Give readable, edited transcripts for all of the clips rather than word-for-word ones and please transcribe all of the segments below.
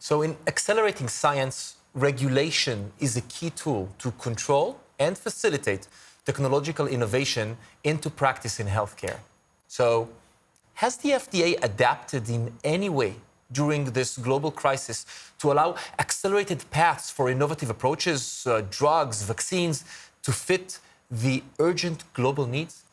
So in accelerating science, regulation is a key tool to control and facilitate technological innovation into practice in healthcare. So has the FDA adapted in any way during this global crisis to allow accelerated paths for innovative approaches, drugs, vaccines, to fit the urgent global needs?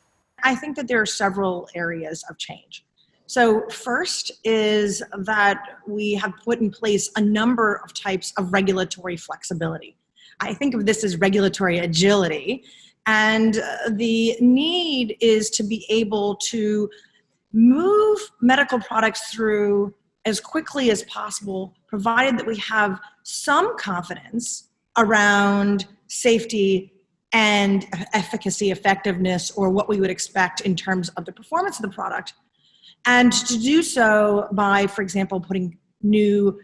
I think that there are several areas of change. So first is that we have put in place a number of types of regulatory flexibility. I think of this as regulatory agility, and the need is to be able to move medical products through as quickly as possible, provided that we have some confidence around safety and efficacy, effectiveness, or what we would expect in terms of the performance of the product. And to do so by, for example, putting new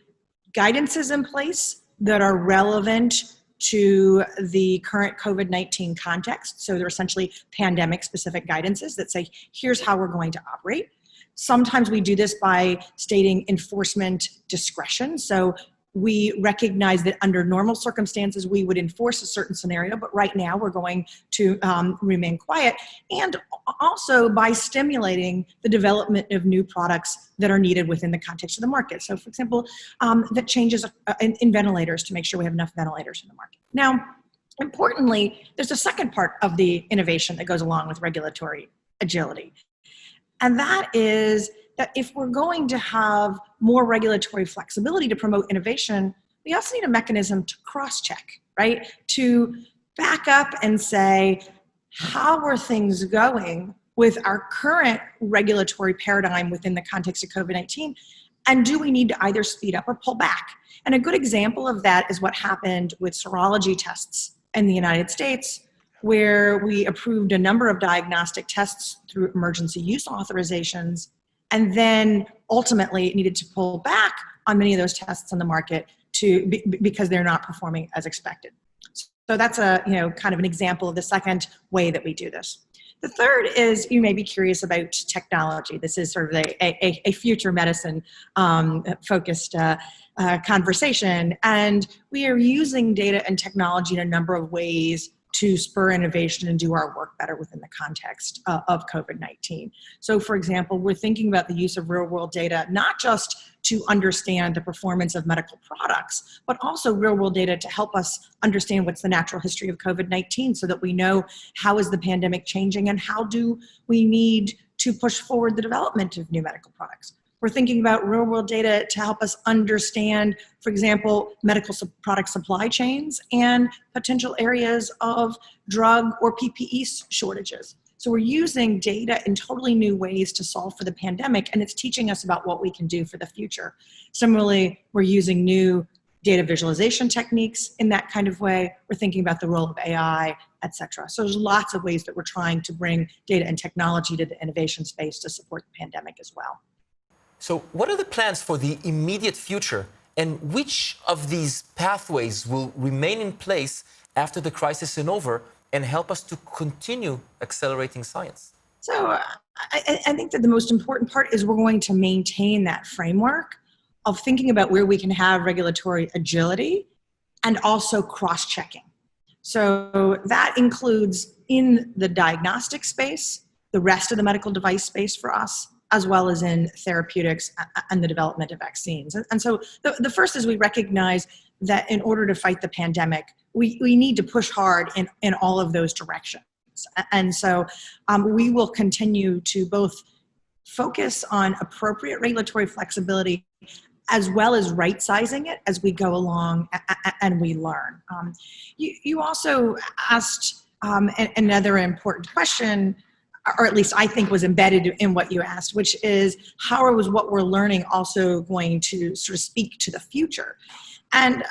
guidances in place that are relevant to the current COVID-19 context. So they're essentially pandemic-specific guidances that say, here's how we're going to operate. Sometimes we do this by stating enforcement discretion. So we recognize that under normal circumstances, we would enforce a certain scenario, but right now we're going to remain quiet. And also by stimulating the development of new products that are needed within the context of the market. So for example, the changes in ventilators to make sure we have enough ventilators in the market. Now, importantly, there's a second part of the innovation that goes along with regulatory agility. And that is that if we're going to have more regulatory flexibility to promote innovation, we also need a mechanism to cross-check, right? To back up and say, how are things going with our current regulatory paradigm within the context of COVID-19? And do we need to either speed up or pull back? And a good example of that is what happened with serology tests in the United States, where we approved a number of diagnostic tests through emergency use authorizations, and then ultimately needed to pull back on many of those tests on the market because they're not performing as expected. So that's kind of an example of the second way that we do this. The third is, you may be curious about technology. This is sort of a future medicine focused conversation. And we are using data and technology in a number of ways to spur innovation and do our work better within the context of COVID-19. So for example, we're thinking about the use of real-world data, not just to understand the performance of medical products, but also real-world data to help us understand what's the natural history of COVID-19 so that we know how is the pandemic changing and how do we need to push forward the development of new medical products. We're thinking about real-world data to help us understand, for example, medical product supply chains and potential areas of drug or PPE shortages. So we're using data in totally new ways to solve for the pandemic, and it's teaching us about what we can do for the future. Similarly, we're using new data visualization techniques in that kind of way. We're thinking about the role of AI, et cetera. So there's lots of ways that we're trying to bring data and technology to the innovation space to support the pandemic as well. So what are the plans for the immediate future, and which of these pathways will remain in place after the crisis is over and help us to continue accelerating science? So I think that the most important part is we're going to maintain that framework of thinking about where we can have regulatory agility and also cross-checking. So that includes in the diagnostic space, the rest of the medical device space for us, as well as in therapeutics and the development of vaccines. And so the first is we recognize that in order to fight the pandemic, we need to push hard in all of those directions. And so we will continue to both focus on appropriate regulatory flexibility as well as right-sizing it as we go along and we learn. You also asked another important question, or at least I think was embedded in what you asked, which is how is what we're learning also going to sort of speak to the future? And,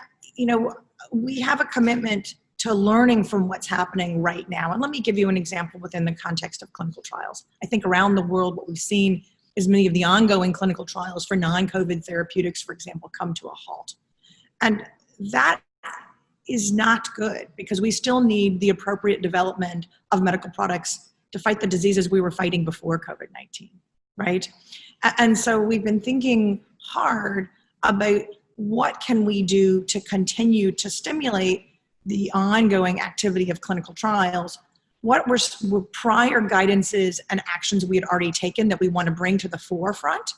we have a commitment to learning from what's happening right now. And let me give you an example within the context of clinical trials. I think around the world, what we've seen is many of the ongoing clinical trials for non-COVID therapeutics, for example, come to a halt. And that is not good because we still need the appropriate development of medical products to fight the diseases we were fighting before COVID-19, right? And so we've been thinking hard about what can we do to continue to stimulate the ongoing activity of clinical trials? What were prior guidances and actions we had already taken that we want to bring to the forefront?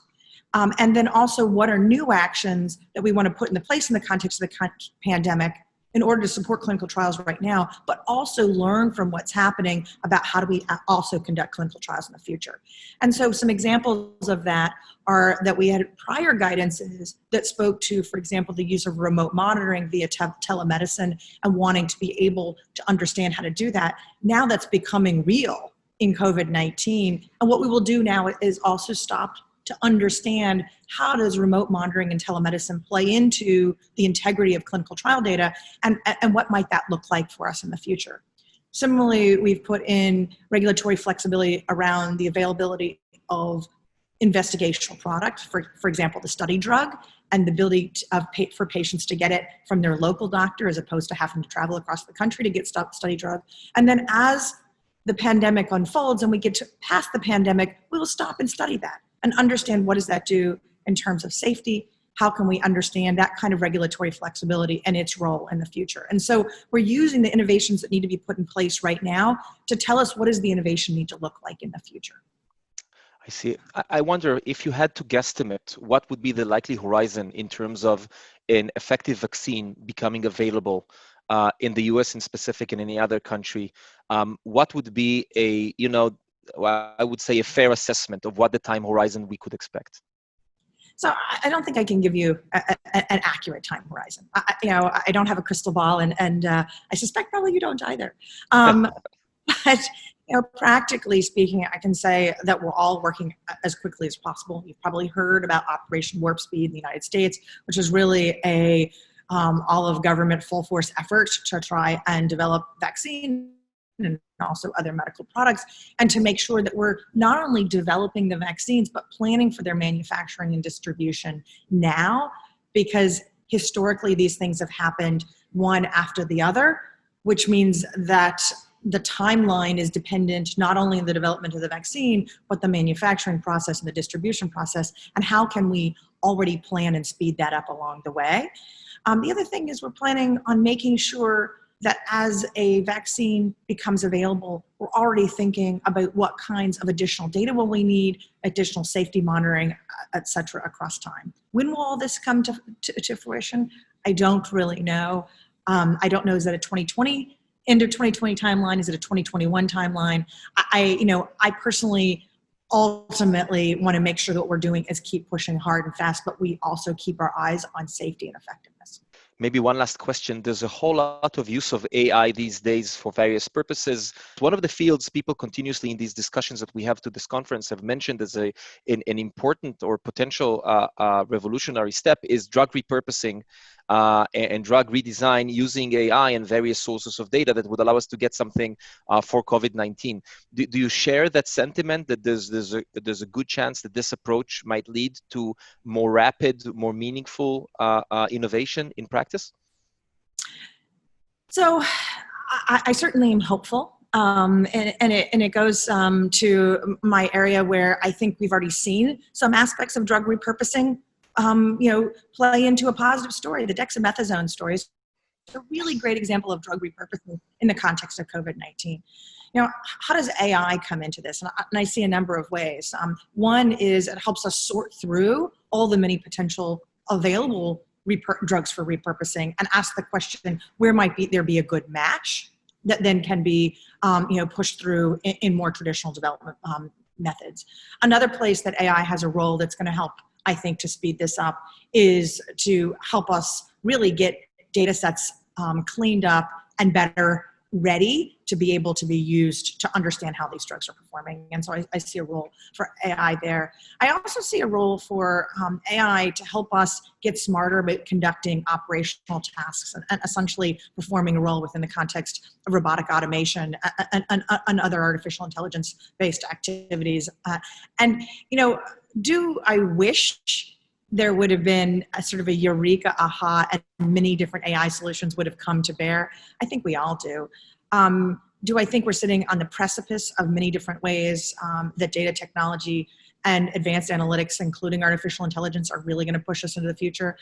And then also, what are new actions that we want to put into place in the context of the pandemic in order to support clinical trials right now, but also learn from what's happening about how do we also conduct clinical trials in the future. And so some examples of that are that we had prior guidances that spoke to, for example, the use of remote monitoring via telemedicine and wanting to be able to understand how to do that. Now that's becoming real in COVID-19. And what we will do now is also stop to understand how does remote monitoring and telemedicine play into the integrity of clinical trial data, and what might that look like for us in the future. Similarly, we've put in regulatory flexibility around the availability of investigational products, for example, the study drug, and the ability for patients to get it from their local doctor as opposed to having to travel across the country to get study drug. And then as the pandemic unfolds and we get past the pandemic, we will stop and study that and understand what does that do in terms of safety. How can we understand that kind of regulatory flexibility and its role in the future? And so we're using the innovations that need to be put in place right now to tell us what does the innovation need to look like in the future. I see. I wonder if you had to guesstimate what would be the likely horizon in terms of an effective vaccine becoming available in the US in specific and any other country. What would be I would say a fair assessment of what the time horizon we could expect? So I don't think I can give you an accurate time horizon. I don't have a crystal ball, and I suspect probably you don't either. But practically speaking, I can say that we're all working as quickly as possible. You've probably heard about Operation Warp Speed in the United States, which is really a all of government full force effort to try and develop vaccine and also other medical products, and to make sure that we're not only developing the vaccines, but planning for their manufacturing and distribution now, because historically these things have happened one after the other, which means that the timeline is dependent not only on the development of the vaccine, but the manufacturing process and the distribution process, and how can we already plan and speed that up along the way. The other thing is we're planning on making sure that as a vaccine becomes available, we're already thinking about what kinds of additional data will we need, additional safety monitoring, et cetera, across time. When will all this come to fruition? I don't really know. I don't know, is that a 2020, end of 2020 timeline? Is it a 2021 timeline? I personally ultimately want to make sure that what we're doing is keep pushing hard and fast, but we also keep our eyes on safety and effectiveness. Maybe one last question. There's a whole lot of use of AI these days for various purposes. One of the fields people continuously in these discussions that we have to this conference have mentioned as an important or potential revolutionary step is drug repurposing and drug redesign using AI and various sources of data that would allow us to get something for COVID-19. Do you share that sentiment that there's a good chance that this approach might lead to more rapid, more meaningful innovation in practice? So I certainly am hopeful. And it goes to my area where I think we've already seen some aspects of drug repurposing, play into a positive story. The dexamethasone story is a really great example of drug repurposing in the context of COVID-19. How does AI come into this? And I see a number of ways. One is it helps us sort through all the many potential available drugs for repurposing and ask the question, where might there be a good match that then can be pushed through in more traditional development methods. Another place that AI has a role that's going to help, I think, to speed this up is to help us really get data sets cleaned up and better ready to be able to be used to understand how these drugs are performing. And so I see a role for AI there. I also see a role for AI to help us get smarter about conducting operational tasks and essentially performing a role within the context of robotic automation and other artificial intelligence-based activities. Do I wish there would have been a sort of a eureka aha and many different AI solutions would have come to bear? I think we all do. Do I think we're sitting on the precipice of many different ways that data technology and advanced analytics, including artificial intelligence, are really going to push us into the future?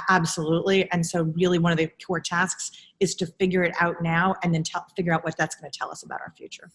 Absolutely. And so really one of the core tasks is to figure it out now and then figure out what that's going to tell us about our future.